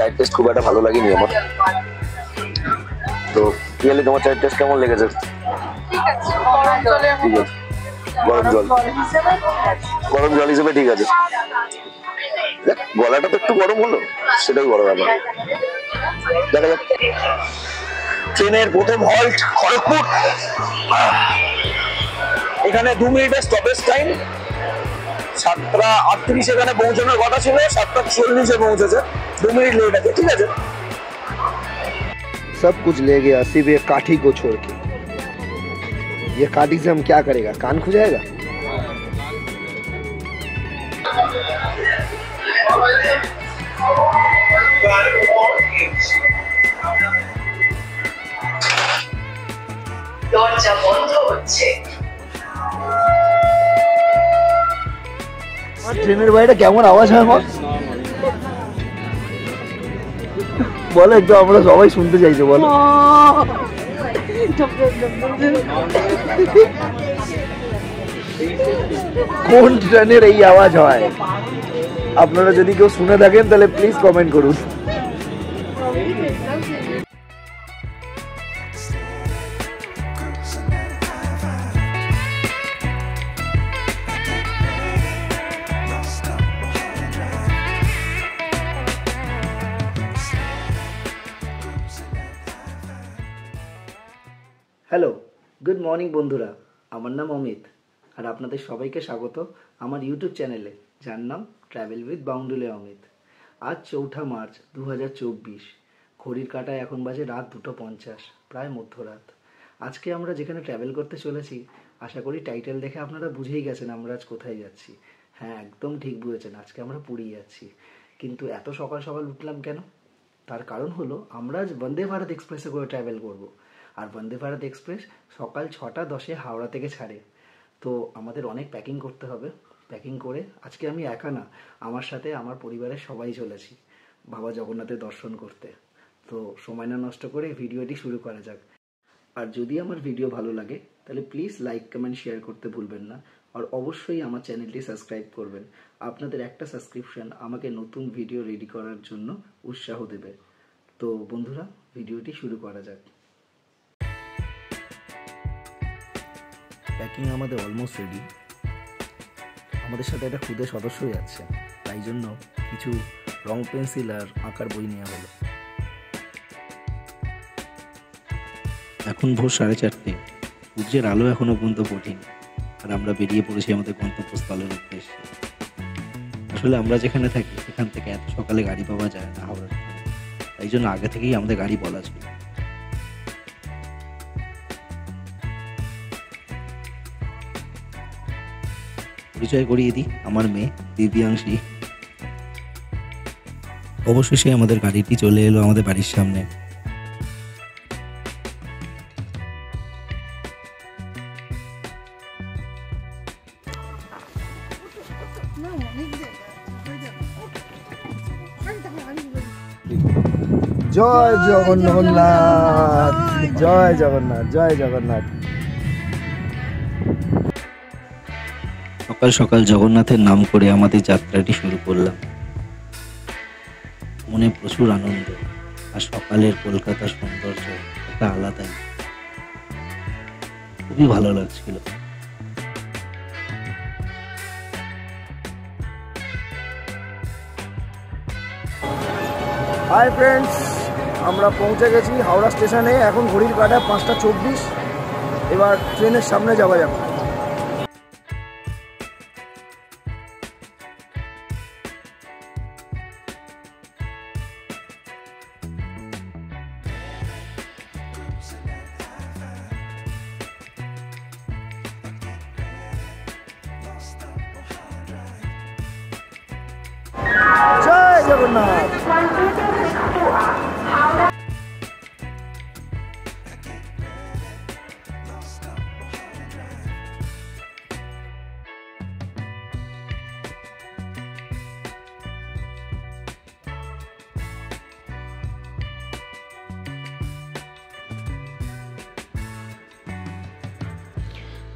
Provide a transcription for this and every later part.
চায়ের টেস্ট খুব একটা ভালো লাগেনি আমার। তো রিয়েলি তোমার চায়ের টেস্ট কেমন লেগেছে? ঠিক আছে, ঠিক আছে, গরম জল হিসেবে ঠিক আছে। গলাটা তো একটু গরম হলো, সেটাই বড় ব্যাপার। দেখা যাক। ট্রেনের প্রথম হল্ট খড়গপুর। এখানে 2 মিনিটের স্টপেজ টাইম। 7:38 এখানে পৌঁছানোর কথা ছিল, 7:40 পৌঁছেছে, 2 মিনিট লেট আছে। ঠিক আছে। सब कुछ ले गया सिर्फ ये काठी को छोड़ के। ये काठी से हम क्या करेगा? कान खुजाएगा? দরজা বন্ধ হচ্ছে। ট্রেনের বাইরে কেমন আওয়াজ হয় আমার? বলো একটু, আমরা সবাই শুনতে চাইছি, বলো। কোন ট্রেনের এই আওয়াজ হয়? আপনারা যদি কেউ শুনে থাকেন তাহলে প্লিজ কমেন্ট করুন। হ্যালো, গুড মর্নিং বন্ধুরা। আমার নাম অমিত, আর আপনাদের সবাইকে স্বাগত আমার ইউটিউব চ্যানেলে, যার নাম ট্রাভেল উইথ বাউন্ডুলে অমিত। আজ 4 মার্চ 2024। ঘড়ির কাঁটায় এখন বাজে রাত 2:50, প্রায় মধ্যরাত। আজকে আমরা যেখানে ট্রাভেল করতে চলেছি, আশা করি টাইটেল দেখে আপনারা বুঝেই গেছেন আমরা আজ কোথায় যাচ্ছি। হ্যাঁ, একদম ঠিক বুঝেছেন, আজকে আমরা পুরী যাচ্ছি। কিন্তু এত সকাল সকাল উঠলাম কেন? তার কারণ হলো আমরা আজ বন্দে ভারত এক্সপ্রেসে করে ট্রাভেল করব। আর বন্দে ভারত এক্সপ্রেস সকাল 6:10 হাওড়া থেকে ছাড়ে। তো আমাদের অনেক প্যাকিং করতে হবে। প্যাকিং করে আজকে আমি একা না, আমার সাথে আমার পরিবারের সবাই চলেছি বাবা জগন্নাথের দর্শন করতে। তো সময় না নষ্ট করে ভিডিওটি শুরু করা যাক। আর যদি আমার ভিডিও ভালো লাগে তাহলে প্লিজ লাইক, কমেন্ট, শেয়ার করতে ভুলবেন না। আর অবশ্যই আমার চ্যানেলটি সাবস্ক্রাইব করবেন। আপনাদের একটা সাবস্ক্রিপশন আমাকে নতুন ভিডিও রেডি করার জন্য উৎসাহ দেবে। তো বন্ধুরা, ভিডিওটি শুরু করা যাক। প্যাকিং আমাদের অলমোস্ট রেডি। আমাদের সাথে একটা খুদে সদস্যই আছে, তাই জন্য কিছু রং পেন্সিল আর আঁকার বই নেওয়া হলো। এখন ভোর 4:30, সূর্যের আলো এখনো পর্যন্ত ওঠেনি, আর আমরা বেরিয়ে পড়েছি আমাদের গন্তব্যস্থলের উদ্দেশ্যে। আসলে আমরা যেখানে থাকি সেখান থেকে এত সকালে গাড়ি পাওয়া যায় না হাওড়ার, তাই জন্য আগে থেকেই আমাদের গাড়ি বলা ছিল। পরিচয় করিয়ে দিই, আমার মেয়ে দিব্যাংশী। অবশেষে আমাদের গাড়িটি চলে এলো আমাদের বাড়ির সামনে। জয় জগন্নাথ, জয় জগন্নাথ, জয় জগন্নাথ। সকাল সকাল জগন্নাথের নাম করে আমাদের যাত্রাটি শুরু করলাম। মনে প্রচুর আনন্দ, আর সকালের কলকাতার সৌন্দর্য একটা আলাদাই, খুবই ভালো লাগছিল। হাই ফ্রেন্ডস, আমরা পৌঁছে গেছি হাওড়া স্টেশনে। এখন ঘড়ির কাঁটায় 5:24। এবার ট্রেনের সামনে যাওয়া যাবে। জয় জগন্নাথ।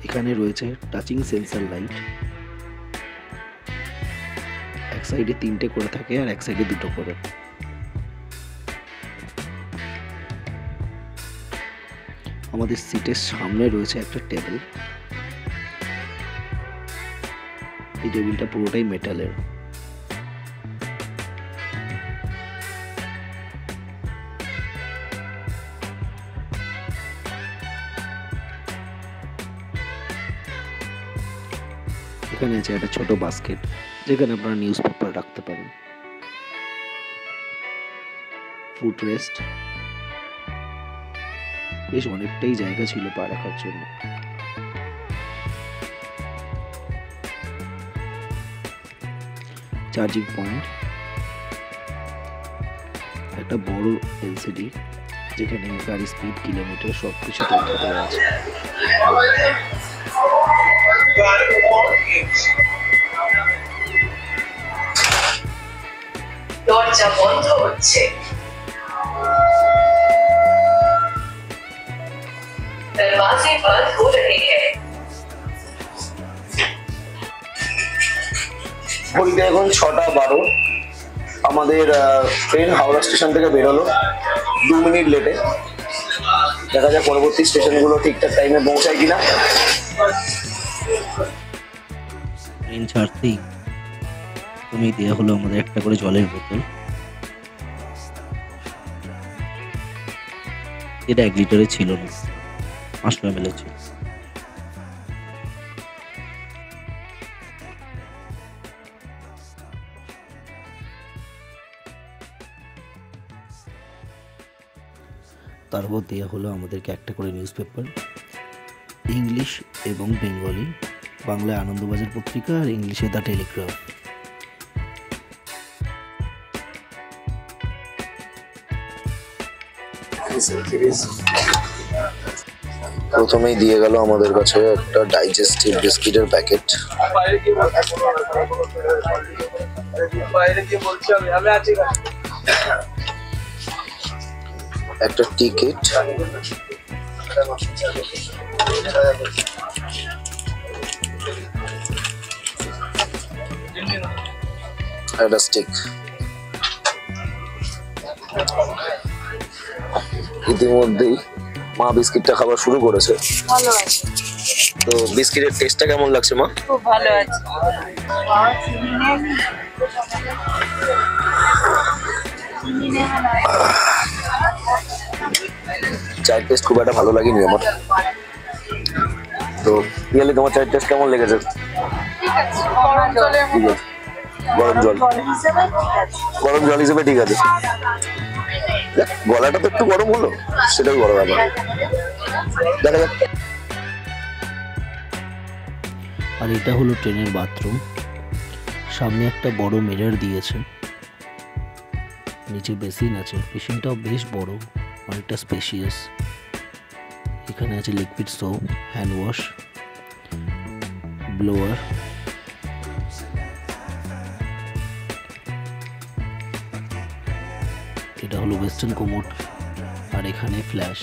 এখানে রয়েছে টাচিং সেন্সর লাইট, এক সাইডে 3টে করে থাকে আর এক সাইডে 2টো করে। আমাদের সিটের সামনে রয়েছে একটা টেবিল। এই টেবিলটা পুরোটাই মেটালের। এখানে আছে একটা ছোট বাস্কেট, যেখানে আপনারা নিউজ পেপার রাখতে পারেন। ফুট রেস্ট, বেশ অনেকটাই জায়গা ছিল পা রাখার জন্য। চার্জিং পয়েন্ট, একটা বড় এলসিডি যেখানে গাড়ি স্পিড, কিলোমিটার সবকিছু তথ্য দেওয়া আছে। দরজা বন্ধ হচ্ছে। दरवाजे बंद हो रहे हैं। ঘড়িতে এখন 6:12। আমাদের ট্রেন হাওড়া স্টেশন থেকে বেরোলো 2 মিনিট লেটে। দেখা যাক পরবর্তী স্টেশনগুলো ঠিকঠাক টাইমে পৌঁছায় কিনা। ট্রেন ছাড়তেই তুমি দেওয়া হলো আমাদের একটা করে জলের বোতল। এটা 1 লিটারে ছিল না, 500 ml ছিল। তারপর দেওয়া হলো আমাদেরকে একটা করে নিউজ পেপার, ইংলিশ এবং বেঙ্গলি। বাংলায় আনন্দবাজার পত্রিকা আর ইংলিশে দ্য টেলিগ্রাফ। প্রথমেই দিয়ে গেল আমাদের কাছে একটা ডাইজেস্টিভ বিস্কিটের প্যাকেট। একটা টিকিট, একটা স্টিক। ইতিমধ্যেই মা বিস্কিটটা খাবার শুরু করেছে। ভালো আছে, তো বিস্কিটের টেস্টটা কেমন লাগছে মা? খুব ভালো আছে। চায়ের টেস্ট খুব একটা ভালো লাগেনি আমার। তো রিয়েলি তোমার চায়ের টেস্ট কেমন লেগেছে? ঠিক আছে, গরম জলে ঠিক আছে, গরম জল, গরম জল হিসেবে ঠিক আছে। দেখ, গলাটা তো একটু গরম হলো, সেটাই বড় ব্যাপার। দেখা যাক। আর এটা হলো ট্রেনের বাথরুম। সামনে একটা বড় মিরর দিয়েছে, নিচে বেসিন আছে। বেসিনটাও বেশ বড়, অনেকটা স্পেশিয়াস। এখানে আছে liquid soap, hand wash, blower. এটা হলো ওয়েস্টার্ন কোমোড, আর এখানে ফ্ল্যাশ,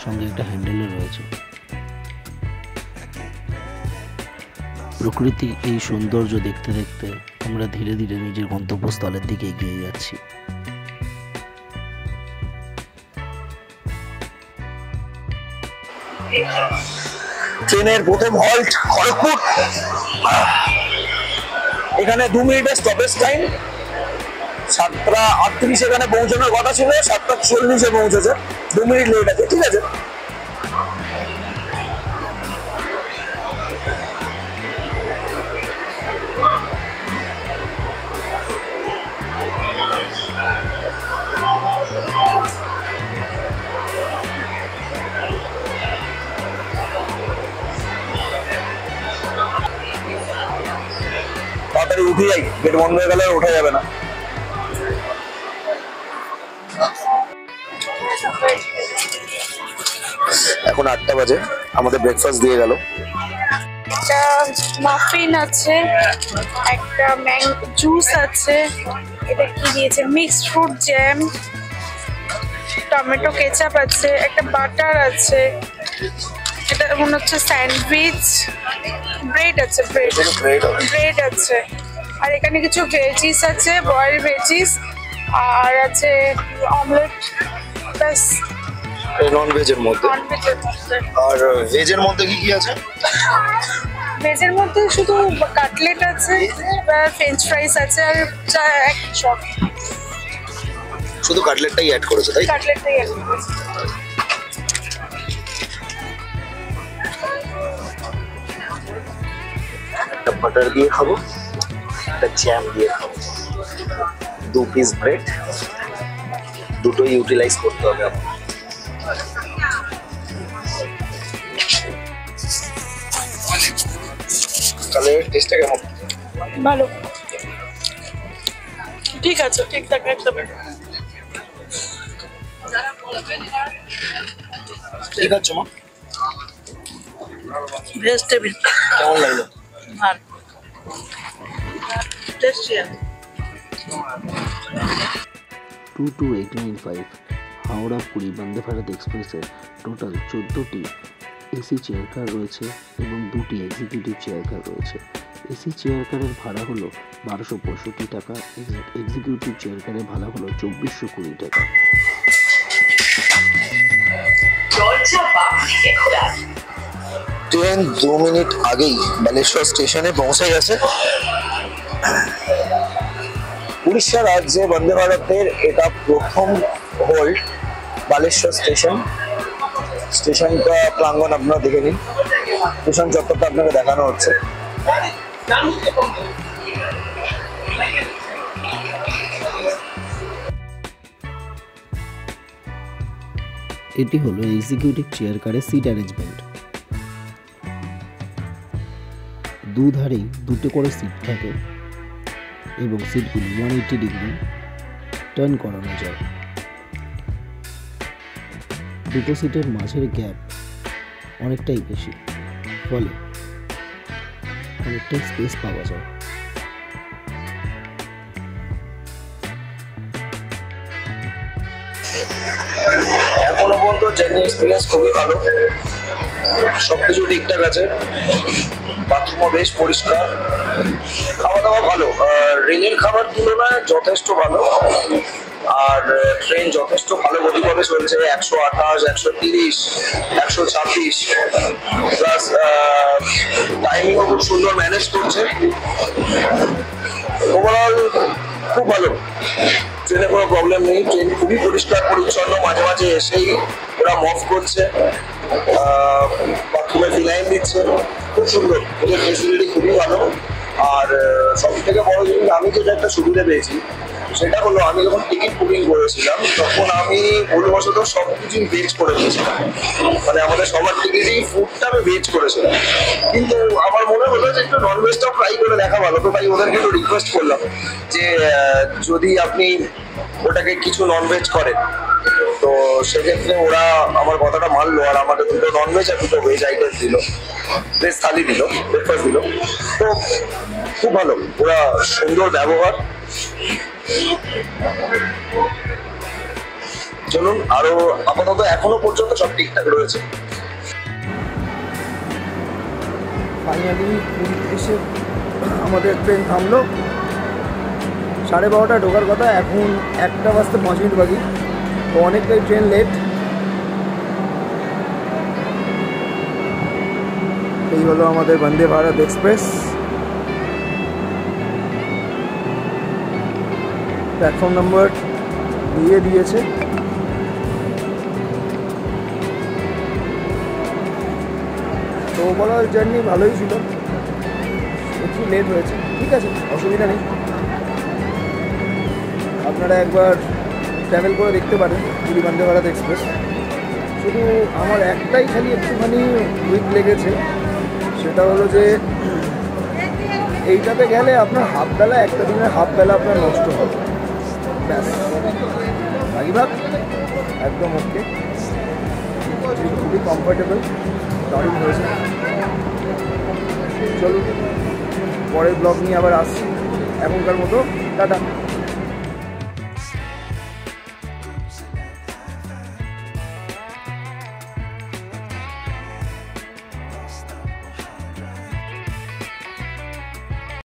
সঙ্গে একটা হ্যান্ডেলও রয়েছে। প্রকৃতি এই সৌন্দর্য দেখতে দেখতে আমরা ধীরে ধীরে নিজের গন্তব্যস্থলের দিকে এগিয়ে যাচ্ছি। ট্রেনের প্রথম হল্ট খড়গপুর। এখানে 2 মিনিটের স্টপেজ টাইম। 7:38 এখানে পৌঁছানোর কথা ছিল, 7:40 পৌঁছেছে। 2 মিনিট লেট আছে, ঠিক আছে। তাড়াতাড়ি উঠে যাই, গেট বন্ধ হয়ে গেলে আর ওঠা যাবে না। এখন 8টা বাজে, আমাদের ব্রেকফাস্ট দিয়ে গেল। একটা মাফিন আছে, একটা জুস আছে, এটা কি দিয়েছে, mixed fruit jam, tomato ketchup আছে, একটা বাটার আছে, এটা মনে হচ্ছে স্যান্ডউইচ, ব্রেড আছে, ব্রেড আছে, আর এখানে কিছু ভেজিস আছে, বয়েল ভেজিস, আর আছে অমলেট, ব্যাস। নন ভেজের মধ্যে। ননভেজের মধ্যে আর ভেজের মধ্যে কি কি আছে? ভেজের মধ্যে শুধু কাটলেট আছে, ফ্রেঞ্চ ফ্রাইস আছে, আর এক শপ শুধু কাটলেটটাই অ্যাড করেছে, তাই? কাটলেটটাই আছে। একটা বাটার দিয়ে খাবো, একটা জ্যাম দিয়ে খাবো, 2 পিস ব্রেড, দুটোই ইউটিলাইজ করতে হবে আমার। তাহলে টেস্টটা কেমন? ভালো, ঠিক আছে, ঠিকঠাক একদম। ঠিক আছে মা, ভেজিটেবল কেমন লাগলো? ভালো, টেস্টি। 22895 হাওড়া পুরী বন্দে ভারত এক্সপ্রেসের টোটাল 14টি এসি চেয়ার কার রয়েছে এবং 2টি এক্সিকিউটিভ চেয়ার কার রয়েছে। এসি চেয়ার কারের ভাড়া হলো 1265 টাকা, এক্সিকিউটিভ চেয়ার কারের ভাড়া হলো 2420 টাকা। দরজা বাম দিকে খোলা। ট্রেন 2 মিনিট আগেই বালেশ্বর স্টেশনে পৌঁছে গেছে। উড়িষ্যা রাজ্যে বন্দে ভারতের এটা প্রথম হোল্ড বালেশ্বর স্টেশন। স্টেশনটা প্রাঙ্গণ আপনারা দেখে নিন, স্টেশন চত্বরটা আপনাকে দেখানো হচ্ছে। এটি হলো এক্সিকিউটিভ চেয়ার কারের সিট অ্যারেঞ্জমেন্ট। দুধারেই দুটো করে সিট থাকে এবং সিটগুলি 180 ডিগ্রি টার্ন করানো যায়। দুটো সিটের মাঝের গ্যাপ অনেকটাই বেশি, ফলে অনেকটাই স্পেস পাওয়া যায়। এখনো পর্যন্ত জার্নি এক্সপিরিয়েন্স খুবই ভালো, সবকিছু ঠিকঠাক আছে, বাথরুমও বেশ পরিষ্কার, খাওয়া দাওয়া ভালো, রেলের খাবার তুলনায় যথেষ্ট ভালো। আর ট্রেন যথেষ্ট ভালো গতিপথে চলছে, 128, 130, 126, প্লাস টাইমিংও খুব সুন্দর ম্যানেজ করছে। ওভারঅল খুব ভালো, ট্রেনে কোনো প্রবলেম নেই, ট্রেন খুবই পরিষ্কার পরিচ্ছন্ন, মাঝে মাঝে এসেই ওরা মফ করছে, বাথরুমে ফিনাইল দিচ্ছে, খুব সুন্দর, ওদের ফেসিলিটি খুবই ভালো। আর সব থেকে বড় জিনিস আমি যেটা একটা সুবিধা পেয়েছি সেটা হলো, আমি যখন টিকিট বুকিং করেছিলাম তখন আমি ভুলবশত সব কিছুই ভেজ করে দিয়েছিলাম, মানে আমাদের সবার টিকিটই ফুডটা আমি ভেজ করেছিলাম, কিন্তু আমার মনে হলো যে একটু ননভেজটাও ট্রাই করে দেখা ভালো, তো তাই ওদেরকে একটু রিকোয়েস্ট করলাম যে যদি আপনি ওটাকে কিছু ননভেজ করেন, তো সেক্ষেত্রে ওরা আমার কথাটা মানলো আর আমাকে দুটো ননভেজ আর দুটো ভেজ আইটেম দিল, ভেজ থালি দিল, ব্রেকফাস্ট দিল। তো খুব ভালো, ওরা সুন্দর ব্যবহার। চলুন, আরো আপাতত এখনো পর্যন্ত সব ঠিকঠাক রয়েছে। ফাইনালি পুরী এসে আমাদের ট্রেন থামলো। 12:30 ঢোকার কথা, এখন 1টা বাজতে 5 মিনিট বাকি, তো অনেকটাই ট্রেন লেট। এই হলো আমাদের Vande Bharat express. Platform number দিয়ে দিয়েছে। তো ওভারঅল জার্নি ভালোই ছিল, একটু লেট হয়েছে, ঠিক আছে, অসুবিধা নেই। আপনারা একবার ট্রাভেল করে দেখতে পারেন পুরী বন্দে ভারত এক্সপ্রেস। শুধু আমার একটাই খালি একটুখানি উইক লেগেছে, সেটা হলো যে এইটাতে গেলে আপনার হাফবেলা, একটা দিনের হাফবেলা আপনার নষ্ট হবে, ব্যাস। বাকিভাগ একদম ওকে, খুবই কমফোর্টেবল, দারুণ হয়েছে। চলুন, পরের ব্লগ নিয়ে আবার আসছি, এখনকার মতো টাটা।